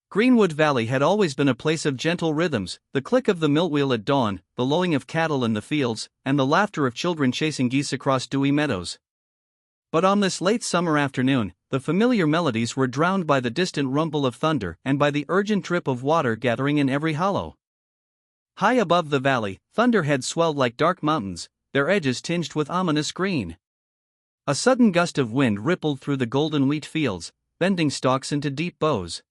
Greenwood Valley had always been a place of gentle rhythms, the click of the millwheel at dawn, the lowing of cattle in the fields, and the laughter of children chasing geese across dewy meadows. But on this late summer afternoon, the familiar melodies were drowned by the distant rumble of thunder and by the urgent drip of water gathering in every hollow. High above the valley, thunderheads swelled like dark mountains, their edges tinged with ominous green. A sudden gust of wind rippled through the golden wheat fields, bending stalks into deep bows.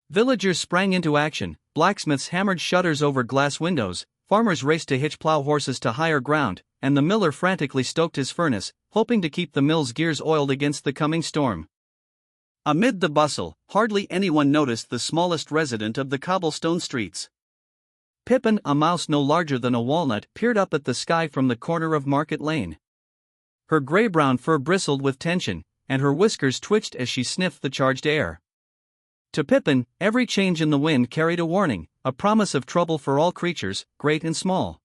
Villagers sprang into action, blacksmiths hammered shutters over glass windows, farmers raced to hitch plow horses to higher ground, and the miller frantically stoked his furnace, hoping to keep the mill's gears oiled against the coming storm. Amid the bustle, hardly anyone noticed the smallest resident of the cobblestone streets. Pippin, a mouse no larger than a walnut, peered up at the sky from the corner of Market Lane. Her gray-brown fur bristled with tension, and her whiskers twitched as she sniffed the charged air. To Pippin, every change in the wind carried a warning, a promise of trouble for all creatures, great and small.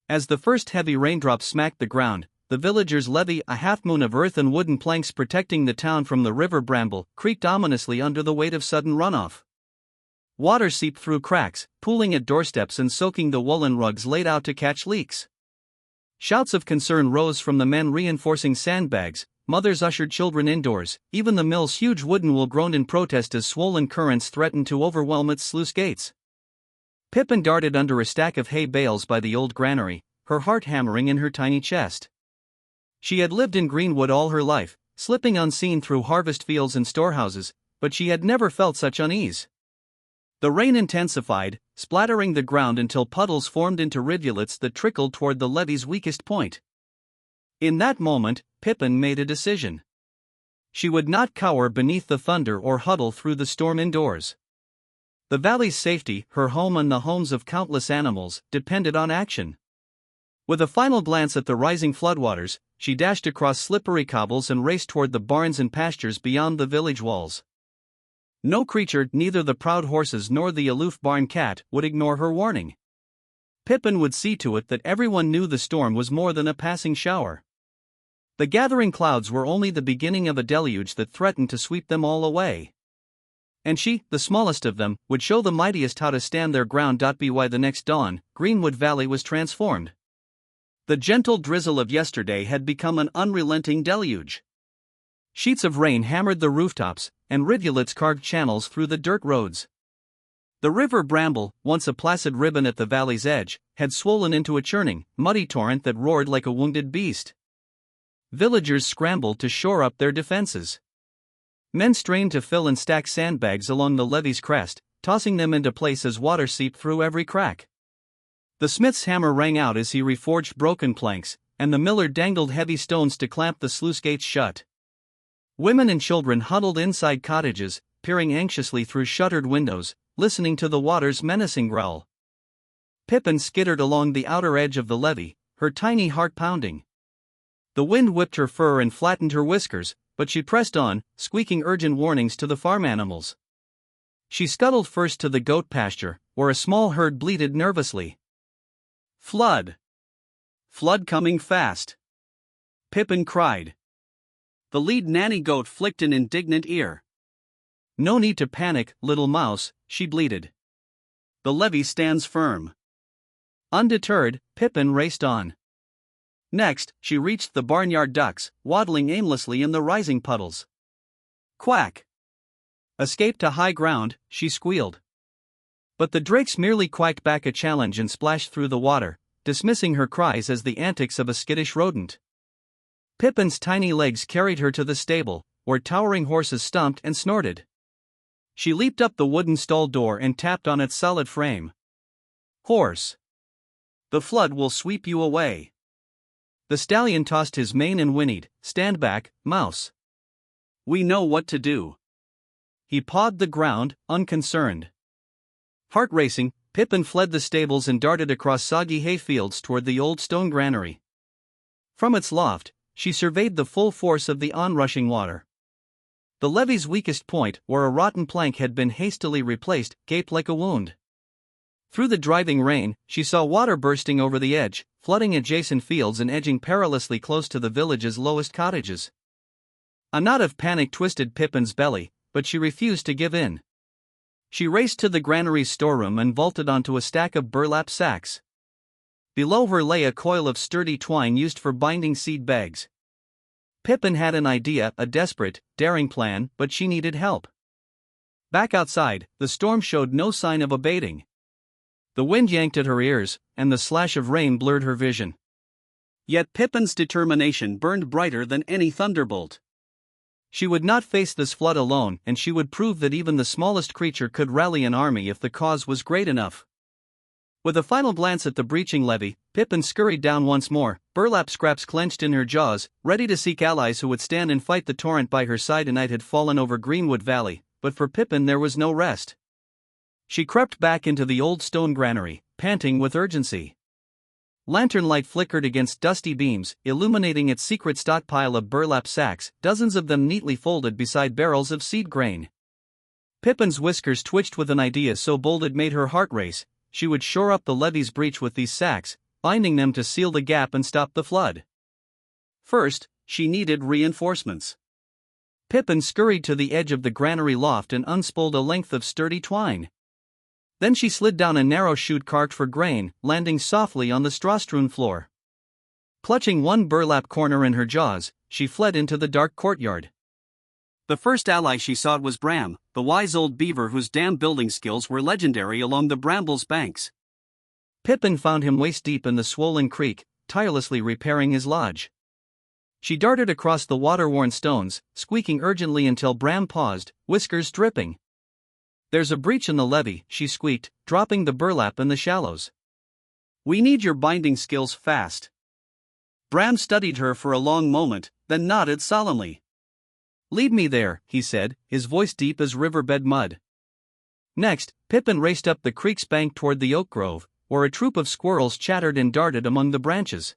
As the first heavy raindrops smacked the ground, the villagers' levee, a half-moon of earth and wooden planks protecting the town from the river bramble, creaked ominously under the weight of sudden runoff. Water seeped through cracks, pooling at doorsteps and soaking the woolen rugs laid out to catch leaks. Shouts of concern rose from the men reinforcing sandbags. Mothers ushered children indoors, even the mill's huge wooden wheel groaned in protest as swollen currents threatened to overwhelm its sluice gates. Pippin darted under a stack of hay bales by the old granary, her heart hammering in her tiny chest. She had lived in Greenwood all her life, slipping unseen through harvest fields and storehouses, but she had never felt such unease. The rain intensified, splattering the ground until puddles formed into rivulets that trickled toward the levee's weakest point. In that moment, Pippin made a decision. She would not cower beneath the thunder or huddle through the storm indoors. The valley's safety, her home and the homes of countless animals, depended on action. With a final glance at the rising floodwaters, she dashed across slippery cobbles and raced toward the barns and pastures beyond the village walls. No creature, neither the proud horses nor the aloof barn cat, would ignore her warning. Pippin would see to it that everyone knew the storm was more than a passing shower. The gathering clouds were only the beginning of a deluge that threatened to sweep them all away. And she, the smallest of them, would show the mightiest how to stand their ground. By the next dawn, Greenwood Valley was transformed. The gentle drizzle of yesterday had become an unrelenting deluge. Sheets of rain hammered the rooftops, and rivulets carved channels through the dirt roads. The river Bramble, once a placid ribbon at the valley's edge, had swollen into a churning, muddy torrent that roared like a wounded beast. Villagers scrambled to shore up their defenses. Men strained to fill and stack sandbags along the levee's crest, tossing them into place as water seeped through every crack. The smith's hammer rang out as he reforged broken planks, and the miller dangled heavy stones to clamp the sluice gates shut. Women and children huddled inside cottages, peering anxiously through shuttered windows, listening to the water's menacing growl. Pippin skittered along the outer edge of the levee, her tiny heart pounding. The wind whipped her fur and flattened her whiskers, but she pressed on, squeaking urgent warnings to the farm animals. She scuttled first to the goat pasture, where a small herd bleated nervously. "Flood! Flood coming fast!" Pippin cried. The lead nanny goat flicked an indignant ear. "No need to panic, little mouse," she bleated. "The levee stands firm." Undeterred, Pippin raced on. Next, she reached the barnyard ducks, waddling aimlessly in the rising puddles. "Quack!" Escaped to high ground, she squealed. But the drakes merely quacked back a challenge and splashed through the water, dismissing her cries as the antics of a skittish rodent. Pippin's tiny legs carried her to the stable, where towering horses stumped and snorted. She leaped up the wooden stall door and tapped on its solid frame. "Horse! The flood will sweep you away." The stallion tossed his mane and whinnied, "Stand back, mouse. We know what to do." He pawed the ground, unconcerned. Heart racing, Pippin fled the stables and darted across soggy hay fields toward the old stone granary. From its loft, she surveyed the full force of the onrushing water. The levee's weakest point, where a rotten plank had been hastily replaced, gaped like a wound. Through the driving rain, she saw water bursting over the edge, flooding adjacent fields and edging perilously close to the village's lowest cottages. A knot of panic twisted Pippin's belly, but she refused to give in. She raced to the granary's storeroom and vaulted onto a stack of burlap sacks. Below her lay a coil of sturdy twine used for binding seed bags. Pippin had an idea, a desperate, daring plan, but she needed help. Back outside, the storm showed no sign of abating. The wind yanked at her ears, and the slash of rain blurred her vision. Yet Pippin's determination burned brighter than any thunderbolt. She would not face this flood alone, and she would prove that even the smallest creature could rally an army if the cause was great enough. With a final glance at the breaching levee, Pippin scurried down once more, burlap scraps clenched in her jaws, ready to seek allies who would stand and fight the torrent by her side. A night had fallen over Greenwood Valley, but for Pippin there was no rest. She crept back into the old stone granary, panting with urgency. Lantern light flickered against dusty beams, illuminating its secret stockpile of burlap sacks, dozens of them neatly folded beside barrels of seed grain. Pippin's whiskers twitched with an idea so bold it made her heart race. She would shore up the levee's breach with these sacks, binding them to seal the gap and stop the flood. First, she needed reinforcements. Pippin scurried to the edge of the granary loft and unspooled a length of sturdy twine. Then she slid down a narrow chute carved for grain, landing softly on the straw-strewn floor. Clutching one burlap corner in her jaws, she fled into the dark courtyard. The first ally she sought was Bram, the wise old beaver whose dam building skills were legendary along the brambles banks. Pippin found him waist-deep in the swollen creek, tirelessly repairing his lodge. She darted across the water-worn stones, squeaking urgently until Bram paused, whiskers dripping. "There's a breach in the levee," she squeaked, dropping the burlap in the shallows. "We need your binding skills fast." Bram studied her for a long moment, then nodded solemnly. "Lead me there," he said, his voice deep as riverbed mud. Next, Pippin raced up the creek's bank toward the oak grove, where a troop of squirrels chattered and darted among the branches.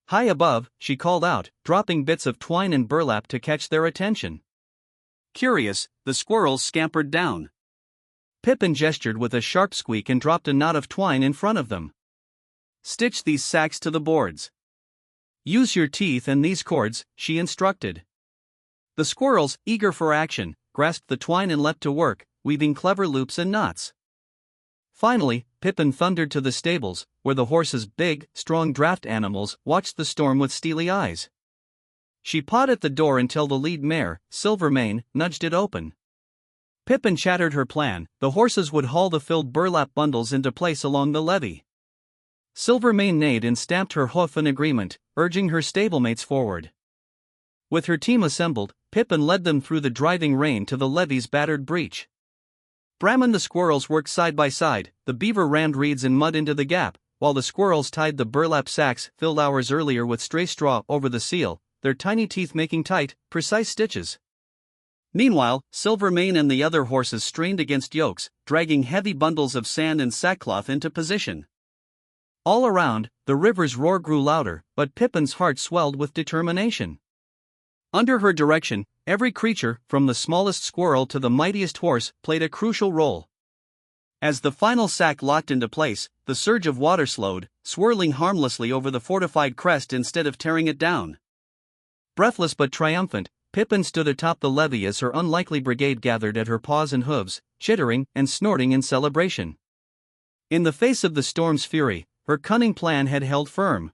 High above, she called out, dropping bits of twine and burlap to catch their attention. Curious, the squirrels scampered down. Pippin gestured with a sharp squeak and dropped a knot of twine in front of them. "Stitch these sacks to the boards. Use your teeth and these cords," she instructed. The squirrels, eager for action, grasped the twine and leapt to work, weaving clever loops and knots. Finally, Pippin thundered to the stables, where the horses, big, strong draft animals, watched the storm with steely eyes. She pawed at the door until the lead mare, Silvermane, nudged it open. Pippin chattered her plan: the horses would haul the filled burlap bundles into place along the levee. Silvermane neighed and stamped her hoof in agreement, urging her stablemates forward. With her team assembled, Pippin led them through the driving rain to the levee's battered breach. Bram and the squirrels worked side by side. The beaver rammed reeds and mud into the gap, while the squirrels tied the burlap sacks filled hours earlier with stray straw over the seal, their tiny teeth making tight, precise stitches. Meanwhile, Silvermane and the other horses strained against yokes, dragging heavy bundles of sand and sackcloth into position. All around, the river's roar grew louder, but Pippin's heart swelled with determination. Under her direction, every creature, from the smallest squirrel to the mightiest horse, played a crucial role. As the final sack locked into place, the surge of water slowed, swirling harmlessly over the fortified crest instead of tearing it down. Breathless but triumphant, Pippin stood atop the levee as her unlikely brigade gathered at her paws and hooves, chittering and snorting in celebration. In the face of the storm's fury, her cunning plan had held firm.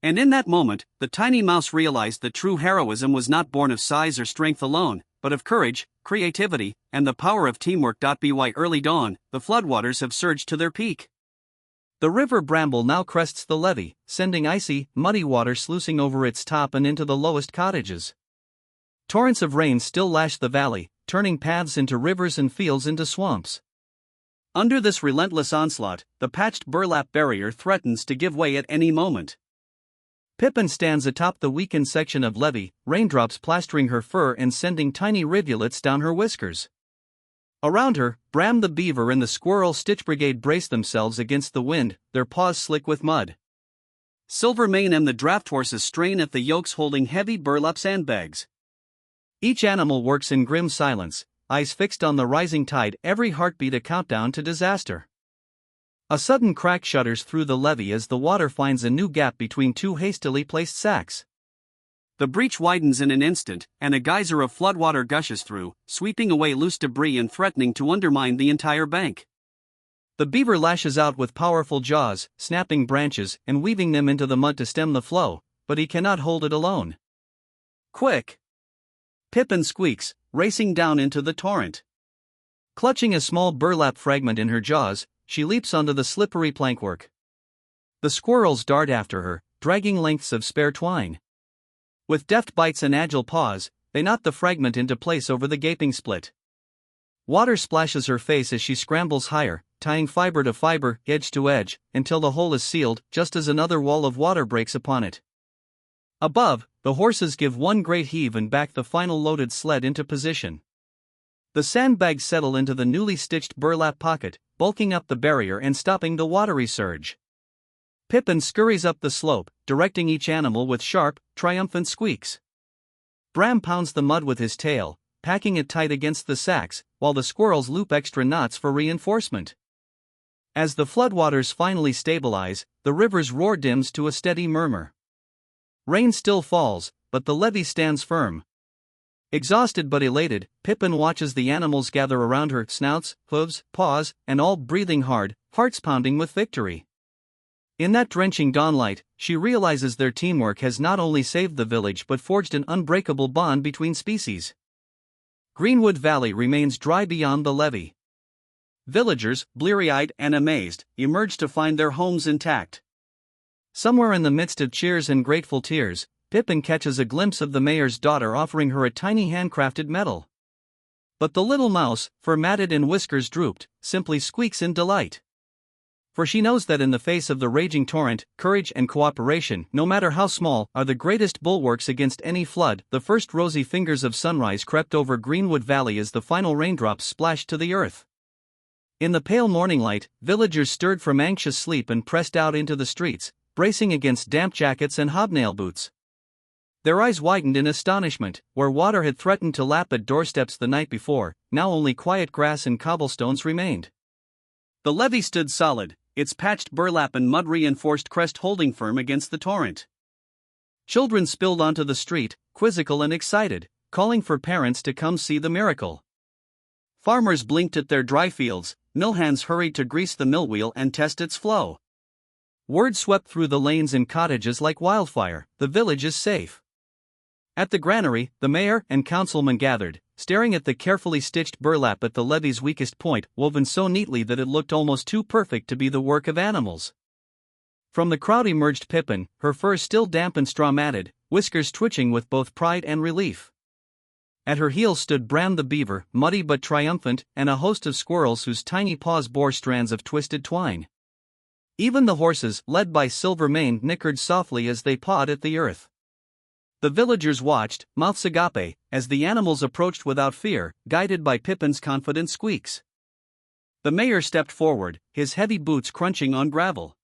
And in that moment, the tiny mouse realized that true heroism was not born of size or strength alone, but of courage, creativity, and the power of teamwork. By early dawn, the floodwaters have surged to their peak. The river Bramble now crests the levee, sending icy, muddy water sluicing over its top and into the lowest cottages. Torrents of rain still lash the valley, turning paths into rivers and fields into swamps. Under this relentless onslaught, the patched burlap barrier threatens to give way at any moment. Pippin stands atop the weakened section of levee, raindrops plastering her fur and sending tiny rivulets down her whiskers. Around her, Bram the beaver and the squirrel stitch brigade brace themselves against the wind, their paws slick with mud. Silvermane and the draft horses strain at the yokes holding heavy burlap sandbags. Each animal works in grim silence, eyes fixed on the rising tide, every heartbeat a countdown to disaster. A sudden crack shudders through the levee as the water finds a new gap between two hastily placed sacks. The breach widens in an instant, and a geyser of floodwater gushes through, sweeping away loose debris and threatening to undermine the entire bank. The beaver lashes out with powerful jaws, snapping branches and weaving them into the mud to stem the flow, but he cannot hold it alone. Quick! Pippin squeaks, racing down into the torrent. Clutching a small burlap fragment in her jaws, she leaps onto the slippery plankwork. The squirrels dart after her, dragging lengths of spare twine. With deft bites and agile paws, they knot the fragment into place over the gaping split. Water splashes her face as she scrambles higher, tying fiber to fiber, edge to edge, until the hole is sealed, just as another wall of water breaks upon it. Above, the horses give one great heave and back the final loaded sled into position. The sandbags settle into the newly stitched burlap pocket, bulking up the barrier and stopping the watery surge. Pippin scurries up the slope, directing each animal with sharp, triumphant squeaks. Bram pounds the mud with his tail, packing it tight against the sacks, while the squirrels loop extra knots for reinforcement. As the floodwaters finally stabilize, the river's roar dims to a steady murmur. Rain still falls, but the levee stands firm. Exhausted but elated, Pippin watches the animals gather around her, snouts, hooves, paws, and all breathing hard, hearts pounding with victory. In that drenching dawnlight, she realizes their teamwork has not only saved the village but forged an unbreakable bond between species. Greenwood Valley remains dry beyond the levee. Villagers, bleary-eyed and amazed, emerge to find their homes intact. Somewhere in the midst of cheers and grateful tears, Pippin catches a glimpse of the mayor's daughter offering her a tiny handcrafted medal. But the little mouse, fur matted and whiskers drooped, simply squeaks in delight. For she knows that in the face of the raging torrent, courage and cooperation, no matter how small, are the greatest bulwarks against any flood. The first rosy fingers of sunrise crept over Greenwood Valley as the final raindrops splashed to the earth. In the pale morning light, villagers stirred from anxious sleep and pressed out into the streets, bracing against damp jackets and hobnail boots. Their eyes widened in astonishment. Where water had threatened to lap at doorsteps the night before, now only quiet grass and cobblestones remained. The levee stood solid, its patched burlap and mud-reinforced crest holding firm against the torrent. Children spilled onto the street, quizzical and excited, calling for parents to come see the miracle. Farmers blinked at their dry fields, mill hands hurried to grease the mill wheel and test its flow. Word swept through the lanes and cottages like wildfire: the village is safe. At the granary, the mayor and councilmen gathered, staring at the carefully stitched burlap at the levee's weakest point, woven so neatly that it looked almost too perfect to be the work of animals. From the crowd emerged Pippin, her fur still damp and straw-matted, whiskers twitching with both pride and relief. At her heels stood Bram the beaver, muddy but triumphant, and a host of squirrels whose tiny paws bore strands of twisted twine. Even the horses, led by Silvermane, nickered softly as they pawed at the earth. The villagers watched, mouths agape, as the animals approached without fear, guided by Pippin's confident squeaks. The mayor stepped forward, his heavy boots crunching on gravel.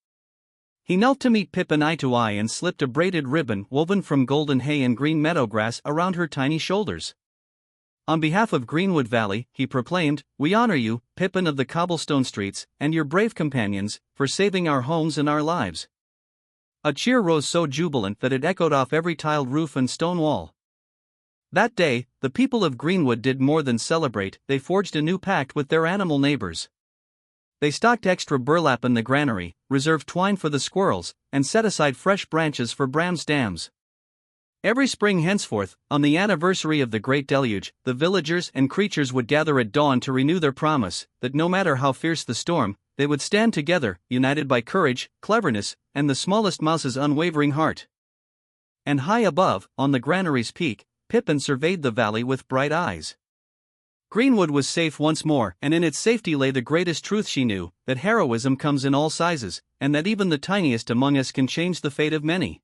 He knelt to meet Pippin eye to eye and slipped a braided ribbon woven from golden hay and green meadowgrass around her tiny shoulders. On behalf of Greenwood Valley, he proclaimed, "We honor you, Pippin of the cobblestone streets, and your brave companions, for saving our homes and our lives." A cheer rose so jubilant that it echoed off every tiled roof and stone wall. That day, the people of Greenwood did more than celebrate, they forged a new pact with their animal neighbors. They stocked extra burlap in the granary, reserved twine for the squirrels, and set aside fresh branches for Bram's dams. Every spring henceforth, on the anniversary of the Great Deluge, the villagers and creatures would gather at dawn to renew their promise, that no matter how fierce the storm, they would stand together, united by courage, cleverness, and the smallest mouse's unwavering heart. And high above, on the granary's peak, Pippin surveyed the valley with bright eyes. Greenwood was safe once more, and in its safety lay the greatest truth she knew, that heroism comes in all sizes, and that even the tiniest among us can change the fate of many.